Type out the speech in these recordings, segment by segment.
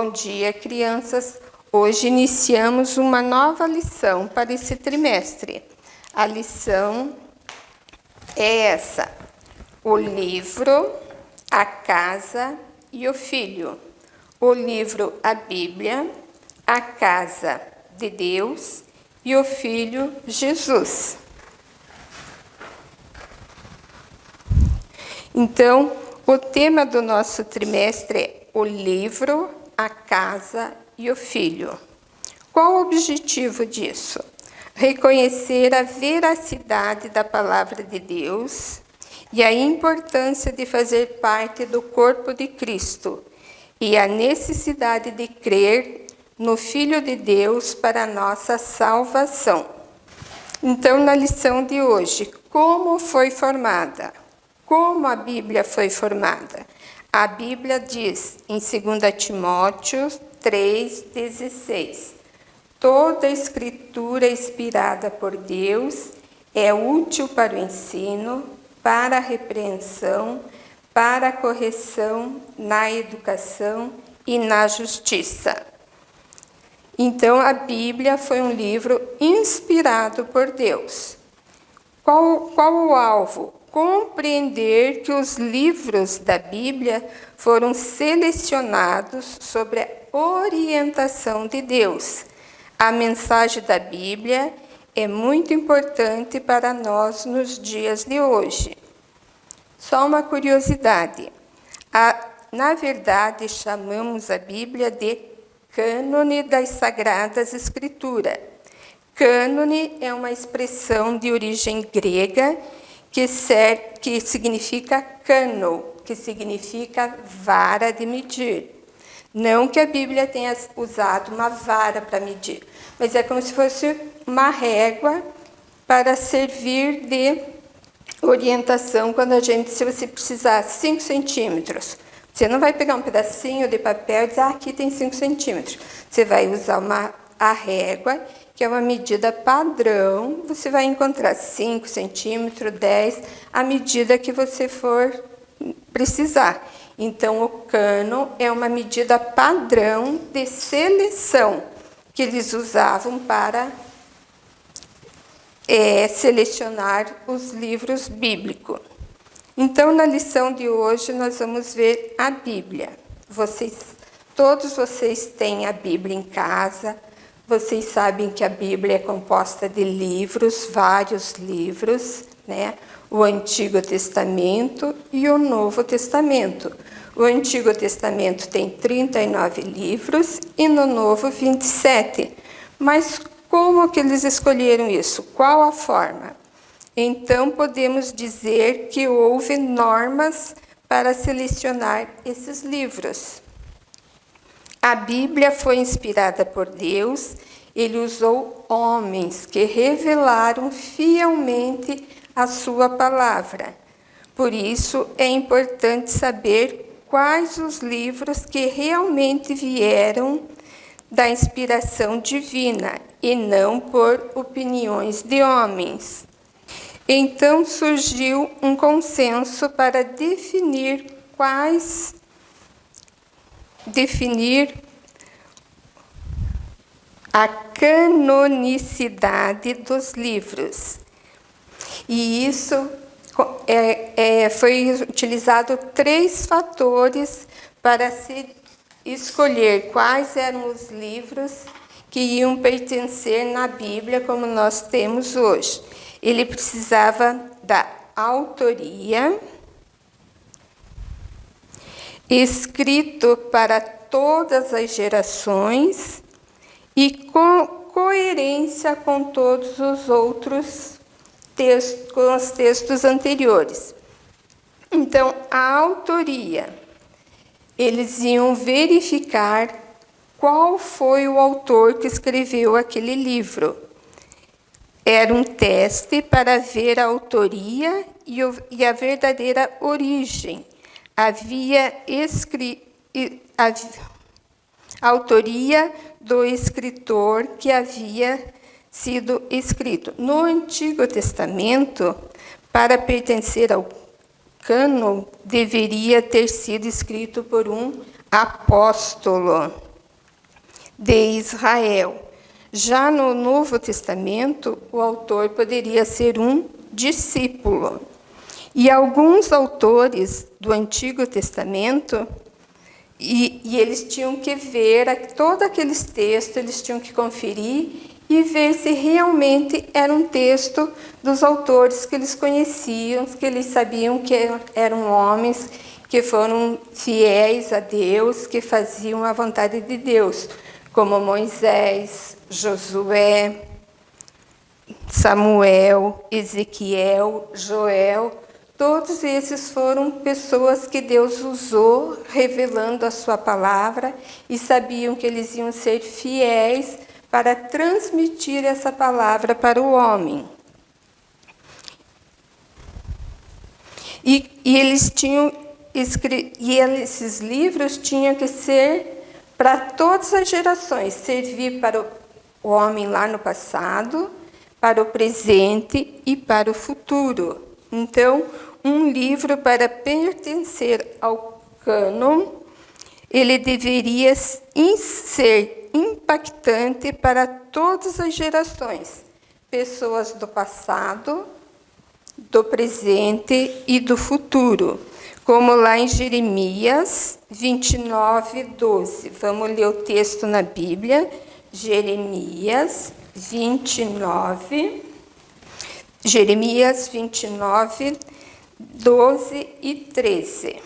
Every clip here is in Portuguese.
Bom dia, crianças. Hoje iniciamos uma nova lição para esse trimestre. A lição é essa: o livro, a casa e o filho. O livro, a Bíblia, a casa de Deus e o filho, Jesus. Então, o tema do nosso trimestre é o livro, a casa e o filho. Qual o objetivo disso? Reconhecer a veracidade da palavra de Deus e a importância de fazer parte do corpo de Cristo e a necessidade de crer no Filho de Deus para a nossa salvação. Então, na lição de hoje, como foi formada? Como a Bíblia foi formada? A Bíblia diz em 2 Timóteo 3,16: toda escritura inspirada por Deus é útil para o ensino, para a repreensão, para a correção, na educação e na justiça. Então, a Bíblia foi um livro inspirado por Deus. Qual o alvo? Compreender que os livros da Bíblia foram selecionados sobre a orientação de Deus. A mensagem da Bíblia é muito importante para nós nos dias de hoje. Só uma curiosidade. Na verdade, chamamos a Bíblia de cânone das Sagradas Escrituras. Cânone é uma expressão de origem grega que significa cano, que significa vara de medir. Não que a Bíblia tenha usado uma vara para medir, mas é como se fosse uma régua para servir de orientação se você precisar 5 centímetros. Você não vai pegar um pedacinho de papel e dizer, aqui tem 5 centímetros. Você vai usar a régua, que é uma medida padrão, você vai encontrar 5 centímetros, 10, à medida que você for precisar. Então, o cano é uma medida padrão de seleção que eles usavam para selecionar os livros bíblicos. Então, na lição de hoje, nós vamos ver a Bíblia. Todos vocês têm a Bíblia em casa. Vocês sabem que a Bíblia é composta de livros, vários livros, né? O Antigo Testamento e o Novo Testamento. O Antigo Testamento tem 39 livros e no Novo 27. Mas como que eles escolheram isso? Qual a forma? Então, podemos dizer que houve normas para selecionar esses livros. A Bíblia foi inspirada por Deus, ele usou homens que revelaram fielmente a sua palavra. Por isso, é importante saber quais os livros que realmente vieram da inspiração divina e não por opiniões de homens. Então, surgiu um consenso para definir a canonicidade dos livros. E isso foi utilizado 3 fatores para se escolher quais eram os livros que iam pertencer na Bíblia como nós temos hoje. Ele precisava da autoria, escrito para todas as gerações e com coerência com todos os outros textos, com os textos anteriores. Então, a autoria, eles iam verificar qual foi o autor que escreveu aquele livro. Era um teste para ver a autoria e a verdadeira origem. Havia a autoria do escritor que havia sido escrito. No Antigo Testamento, para pertencer ao cânon, deveria ter sido escrito por um apóstolo. de Israel. Já no Novo Testamento, o autor poderia ser um discípulo. E alguns autores do Antigo Testamento, e eles tinham que ver todos aqueles textos, eles tinham que conferir e ver se realmente era um texto dos autores que eles conheciam, que eles sabiam que eram homens que foram fiéis a Deus, que faziam a vontade de Deus, como Moisés, Josué, Samuel, Ezequiel, Joel. Todos esses foram pessoas que Deus usou, revelando a sua palavra, e sabiam que eles iam ser fiéis para transmitir essa palavra para o homem. E esses livros tinham que ser para todas as gerações, servir para o homem lá no passado, para o presente e para o futuro. Então, um livro, para pertencer ao cânon, ele deveria ser impactante para todas as gerações, pessoas do passado, do presente e do futuro, como lá em Jeremias 29, 12. Vamos ler o texto na Bíblia, Jeremias 29, 12 e 13.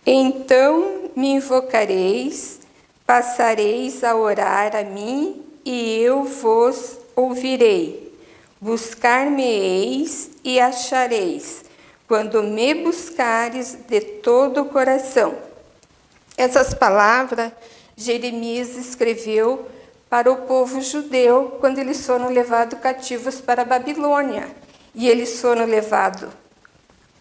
Então me invocareis, passareis a orar a mim, e eu vos ouvirei. Buscar-me-eis e achareis, quando me buscares de todo o coração. Essas palavras Jeremias escreveu para o povo judeu quando eles foram levados cativos para a Babilônia. E eles foram levados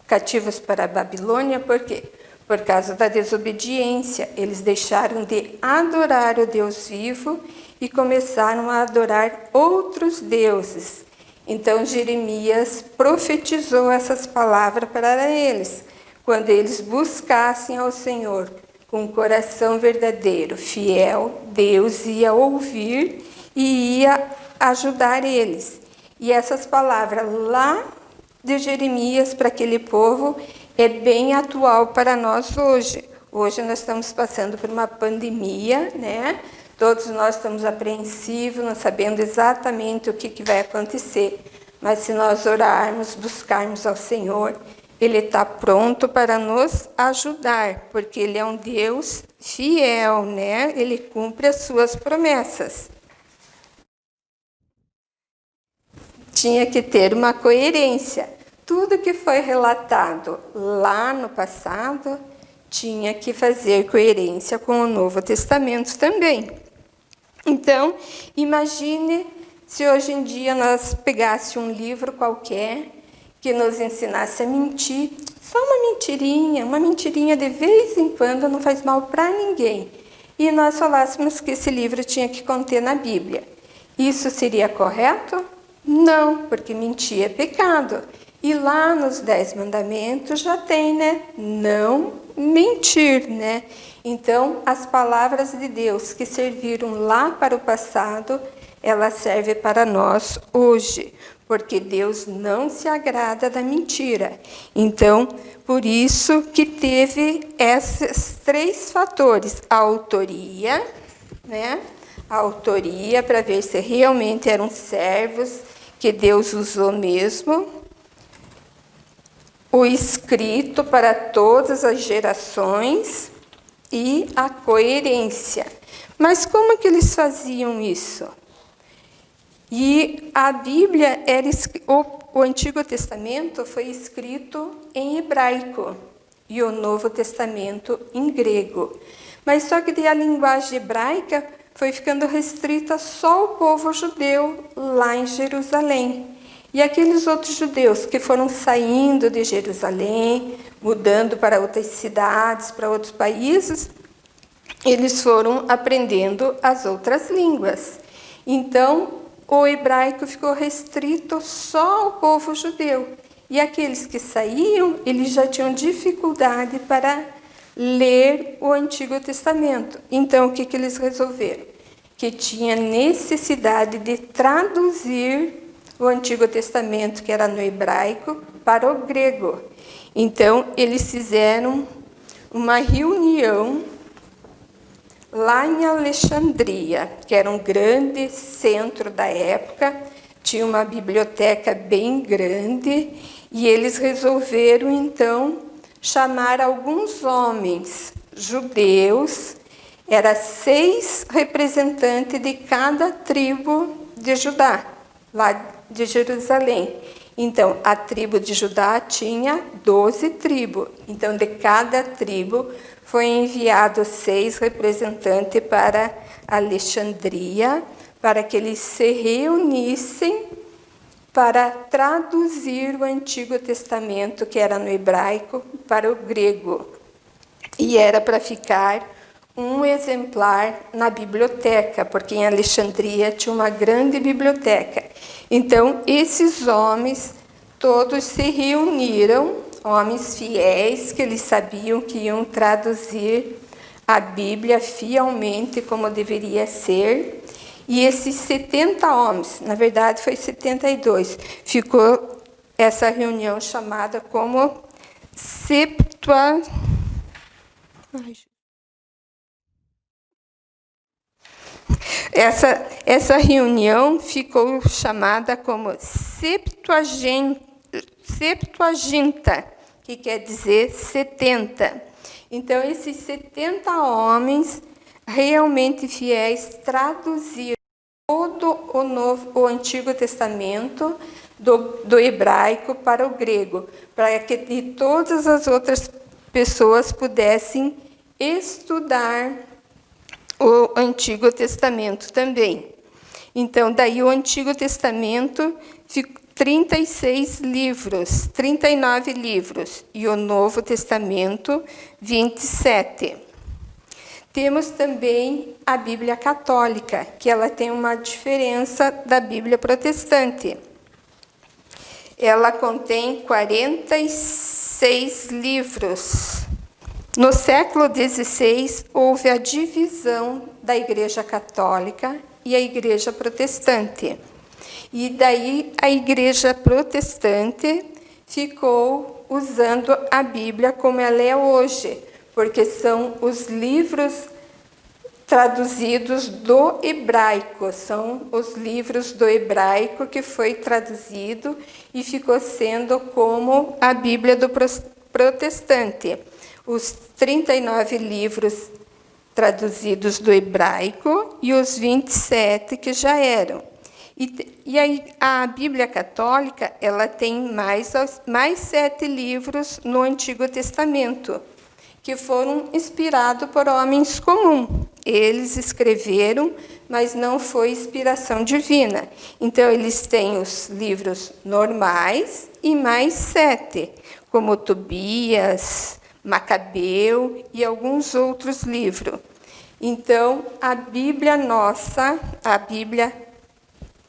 cativos para a Babilônia por quê? Por causa da desobediência. Eles deixaram de adorar o Deus vivo e começaram a adorar outros deuses. Então, Jeremias profetizou essas palavras para eles. Quando eles buscassem ao Senhor com um coração verdadeiro, fiel, Deus ia ouvir e ia ajudar eles. E essas palavras lá de Jeremias para aquele povo é bem atual para nós hoje. Hoje nós estamos passando por uma pandemia, né? Todos nós estamos apreensivos, não sabendo exatamente o que vai acontecer. Mas se nós orarmos, buscarmos ao Senhor, Ele está pronto para nos ajudar, porque Ele é um Deus fiel, né? Ele cumpre as suas promessas. Tinha que ter uma coerência. Tudo que foi relatado lá no passado tinha que fazer coerência com o Novo Testamento também. Então, imagine se hoje em dia nós pegássemos um livro qualquer que nos ensinasse a mentir, só uma mentirinha de vez em quando, não faz mal para ninguém, e nós falássemos que esse livro tinha que conter na Bíblia. Isso seria correto? Não, porque mentir é pecado. E lá nos 10 mandamentos já tem, né? Não mentir, né? Então, as palavras de Deus que serviram lá para o passado, elas servem para nós hoje, porque Deus não se agrada da mentira. Então, por isso que teve esses 3 fatores: a autoria, né? A autoria, para ver se realmente eram servos que Deus usou mesmo. O escrito para todas as gerações e a coerência. Mas como que eles faziam isso? E a Bíblia, o Antigo Testamento foi escrito em hebraico e o Novo Testamento em grego. Mas só que a linguagem hebraica foi ficando restrita só ao povo judeu lá em Jerusalém. E aqueles outros judeus que foram saindo de Jerusalém, mudando para outras cidades, para outros países, eles foram aprendendo as outras línguas. Então, o hebraico ficou restrito só ao povo judeu. E aqueles que saíam, eles já tinham dificuldade para ler o Antigo Testamento. Então, o que eles resolveram? Que tinha necessidade de traduzir o Antigo Testamento, que era no hebraico, para o grego. Então, eles fizeram uma reunião lá em Alexandria, que era um grande centro da época, tinha uma biblioteca bem grande, e eles resolveram, então, chamar alguns homens judeus, eram 6 representantes de cada tribo de Judá, lá de Jerusalém. Então, a tribo de Judá tinha 12 tribos. Então, de cada tribo foi enviado 6 representantes para Alexandria, para que eles se reunissem para traduzir o Antigo Testamento, que era no hebraico, para o grego. E era para ficar um exemplar na biblioteca, porque em Alexandria tinha uma grande biblioteca. Então, esses homens todos se reuniram, homens fiéis, que eles sabiam que iam traduzir a Bíblia fielmente como deveria ser. E esses 70 homens, na verdade foi 72, ficou essa reunião chamada como Essa reunião ficou chamada como Septuaginta, que quer dizer 70. Então, esses 70 homens realmente fiéis traduziram todo o Antigo Testamento do hebraico para o grego, para que todas as outras pessoas pudessem estudar o Antigo Testamento também. Então, daí o Antigo Testamento, 36 livros, 39 livros, e o Novo Testamento, 27. Temos também a Bíblia Católica, que ela tem uma diferença da Bíblia Protestante. Ela contém 46 livros. No século XVI, houve a divisão da Igreja Católica e a Igreja Protestante. E daí a Igreja Protestante ficou usando a Bíblia como ela é hoje, porque são os livros traduzidos do hebraico, são os livros do hebraico que foi traduzido e ficou sendo como a Bíblia do protestante. Os 39 livros traduzidos do hebraico e os 27 que já eram. E a Bíblia Católica ela tem mais 7 livros no Antigo Testamento, que foram inspirados por homens comuns. Eles escreveram, mas não foi inspiração divina. Então, eles têm os livros normais e mais 7, como Tobias, Macabeu e alguns outros livros. Então, a Bíblia nossa, a Bíblia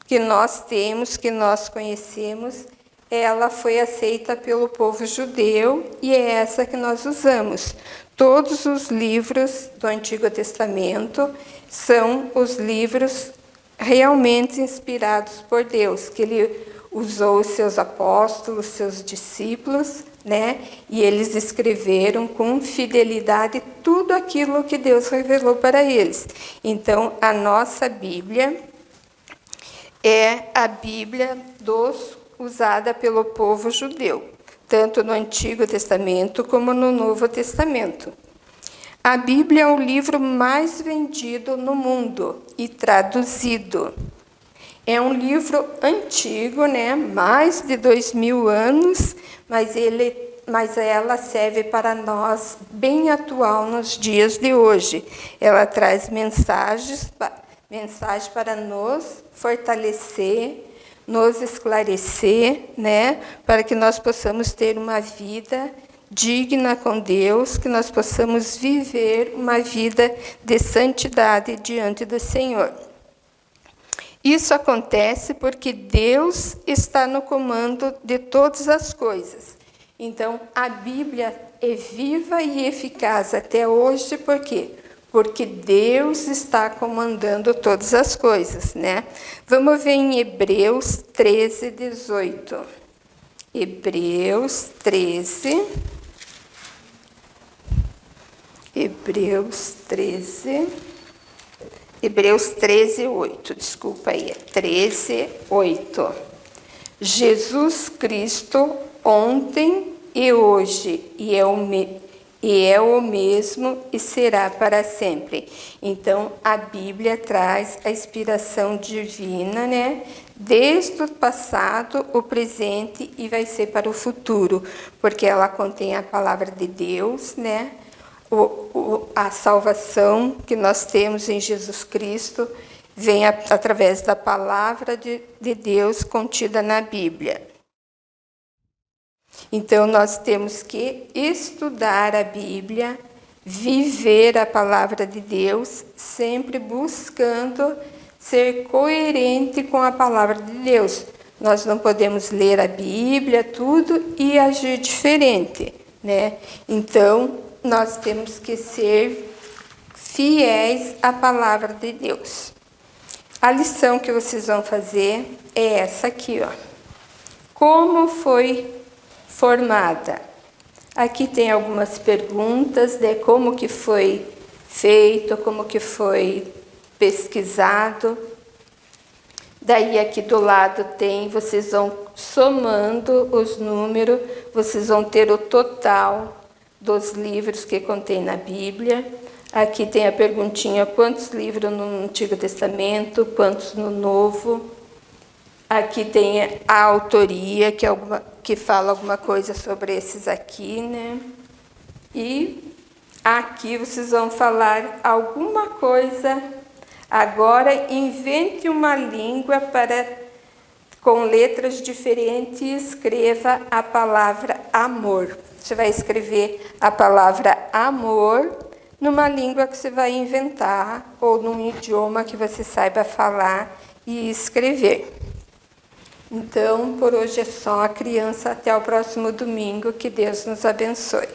que nós temos, que nós conhecemos, ela foi aceita pelo povo judeu e é essa que nós usamos. Todos os livros do Antigo Testamento são os livros realmente inspirados por Deus, que ele usou os seus apóstolos, seus discípulos, né? E eles escreveram com fidelidade tudo aquilo que Deus revelou para eles. Então, a nossa Bíblia é a Bíblia usada pelo povo judeu, tanto no Antigo Testamento como no Novo Testamento. A Bíblia é o livro mais vendido no mundo e traduzido. É um livro antigo, né? Mais de 2000 anos, mas ela serve para nós bem atual nos dias de hoje. Ela traz mensagens para nos fortalecer, nos esclarecer, né? Para que nós possamos ter uma vida digna com Deus, que nós possamos viver uma vida de santidade diante do Senhor. Isso acontece porque Deus está no comando de todas as coisas. Então, a Bíblia é viva e eficaz até hoje, por quê? Porque Deus está comandando todas as coisas, né? Vamos ver em Hebreus 13, 18. Hebreus 13. Hebreus 13, 8. Desculpa aí, 13, 8. Jesus Cristo, ontem e hoje, e é o mesmo e será para sempre. Então, a Bíblia traz a inspiração divina, né? Desde o passado, o presente e vai ser para o futuro, porque ela contém a palavra de Deus, né? A salvação que nós temos em Jesus Cristo vem através da palavra de Deus contida na Bíblia. Então, nós temos que estudar a Bíblia, viver a palavra de Deus, sempre buscando ser coerente com a palavra de Deus. Nós não podemos ler a Bíblia, tudo, e agir diferente, né? Então, nós temos que ser fiéis à palavra de Deus. A lição que vocês vão fazer é essa aqui, ó. Como foi formada? Aqui tem algumas perguntas de como que foi feito, como que foi pesquisado. Daí aqui do lado tem, vocês vão somando os números, vocês vão ter o total dos livros que contém na Bíblia. Aqui tem a perguntinha, quantos livros no Antigo Testamento, quantos no Novo. Aqui tem a autoria, que fala alguma coisa sobre esses aqui, né? E aqui vocês vão falar alguma coisa. Agora, invente uma língua com letras diferentes e escreva a palavra amor. Você vai escrever a palavra amor numa língua que você vai inventar ou num idioma que você saiba falar e escrever. Então, por hoje é só, criança. Até o próximo domingo. Que Deus nos abençoe.